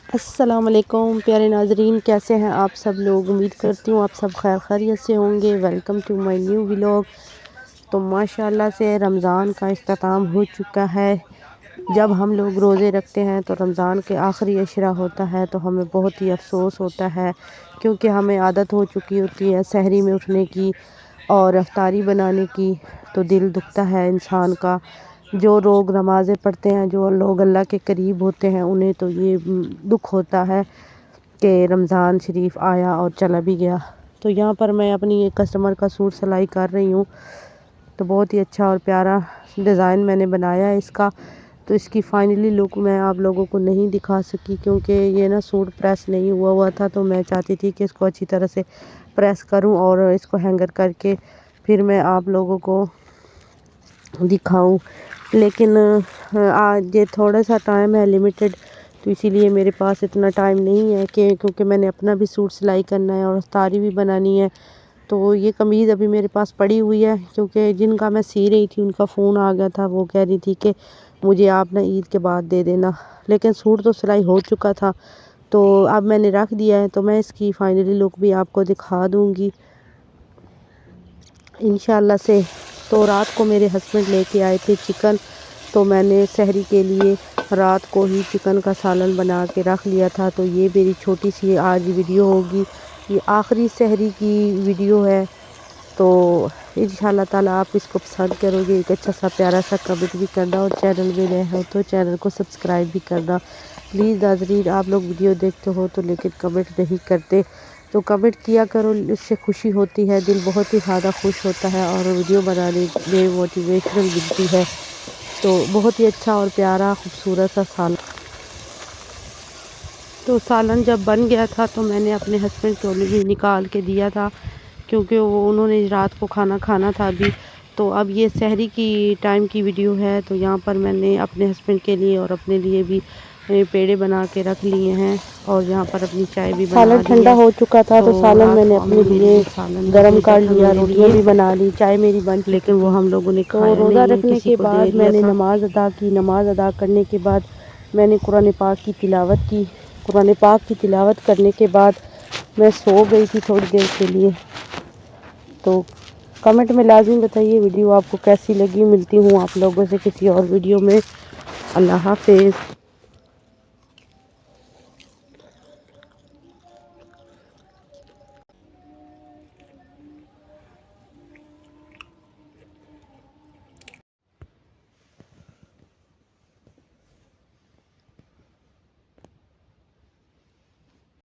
السلام علیکم پیارے ناظرین، کیسے ہیں آپ سب لوگ؟ امید کرتی ہوں آپ سب خیر خیریت سے ہوں گے۔ Welcome to my new vlog. تو ماشاءاللہ سے رمضان کا اختتام ہو چکا ہے۔ جب ہم لوگ روزے رکھتے ہیں تو رمضان کے آخری عشرہ ہوتا ہے تو ہمیں بہت ہی افسوس ہوتا ہے، کیونکہ ہمیں عادت ہو چکی ہوتی ہے سحری میں اٹھنے کی اور افطاری بنانے کی، تو دل دکھتا ہے انسان کا۔ جو لوگ نمازیں پڑھتے ہیں، جو لوگ اللہ کے قریب ہوتے ہیں، انہیں تو یہ دکھ ہوتا ہے کہ رمضان شریف آیا اور چلا بھی گیا۔ تو یہاں پر میں اپنی ایک کسٹمر کا سوٹ سلائی کر رہی ہوں، تو بہت ہی اچھا اور پیارا ڈیزائن میں نے بنایا ہے اس کا۔ تو اس کی فائنلی لک میں آپ لوگوں کو نہیں دکھا سکی، کیونکہ یہ نا سوٹ پریس نہیں ہوا تھا، تو میں چاہتی تھی کہ اس کو اچھی طرح سے پریس کروں اور اس کو ہینگر کر کے پھر میں آپ لوگوں کو دکھاؤں، لیکن آج یہ تھوڑا سا ٹائم ہے لمیٹڈ، تو اسی لیے میرے پاس اتنا ٹائم نہیں ہے کیونکہ میں نے اپنا بھی سوٹ سلائی کرنا ہے اور افطاری بھی بنانی ہے۔ تو یہ قمیض ابھی میرے پاس پڑی ہوئی ہے، کیونکہ جن کا میں سی رہی تھی ان کا فون آ گیا تھا، وہ کہہ رہی تھی کہ مجھے آپ نا عید کے بعد دے دینا، لیکن سوٹ تو سلائی ہو چکا تھا، تو اب میں نے رکھ دیا ہے۔ تو میں اس کی فائنلی لک بھی آپ کو دکھا دوں گی انشاءاللہ سے۔ تو رات کو میرے ہسبینڈ لے کے آئے تھے چکن، تو میں نے سحری کے لیے رات کو ہی چکن کا سالن بنا کے رکھ لیا تھا۔ تو یہ میری چھوٹی سی آج ویڈیو ہوگی، یہ آخری سحری کی ویڈیو ہے، تو انشاءاللہ تعالیٰ آپ اس کو پسند کرو گے۔ ایک اچھا سا پیارا سا کمنٹ بھی کرنا، اور چینل میں نئے ہو تو چینل کو سبسکرائب بھی کرنا پلیز۔ ناظرین، آپ لوگ ویڈیو دیکھتے ہو تو لیکن کمنٹ نہیں کرتے، تو کمنٹ کیا کرو، اس سے خوشی ہوتی ہے، دل بہت ہی زیادہ خوش ہوتا ہے اور ویڈیو بنانے میں موٹیویشنل ملتی ہے۔ تو بہت ہی اچھا اور پیارا خوبصورت سا سالن، تو سالن جب بن گیا تھا تو میں نے اپنے ہسبینڈ کو بھی نکال کے دیا تھا، کیونکہ انہوں نے رات کو کھانا تھا ابھی۔ تو اب یہ سحری کی ٹائم کی ویڈیو ہے، تو یہاں پر میں نے اپنے ہسبینڈ کے لیے اور اپنے لیے بھی پیڑے بنا کے رکھ لیے ہیں، اور یہاں پر اپنی چائے بھی بنا لی ہے۔ سالن ٹھنڈا ہو چکا تھا تو سالن میں نے اپنے لیے گرم کر لیا، روٹیاں بھی بنا لی، چائے میری بن چکی، لیکن وہ ہم لوگوں نے کھایا نہیں ہے، روزہ رکھنے کے بعد میں نے نماز ادا کی۔ نماز ادا کرنے کے بعد میں نے قرآن پاک کی تلاوت کی۔ قرآن پاک کی تلاوت کرنے کے بعد میں سو گئی تھی تھوڑی دیر کے لیے۔ تو کمنٹ میں لازمی بتائیے ویڈیو آپ کو کیسی لگی۔ ملتی ہوں آپ لوگوں سے کسی اور ویڈیو میں۔ اللہ حافظ۔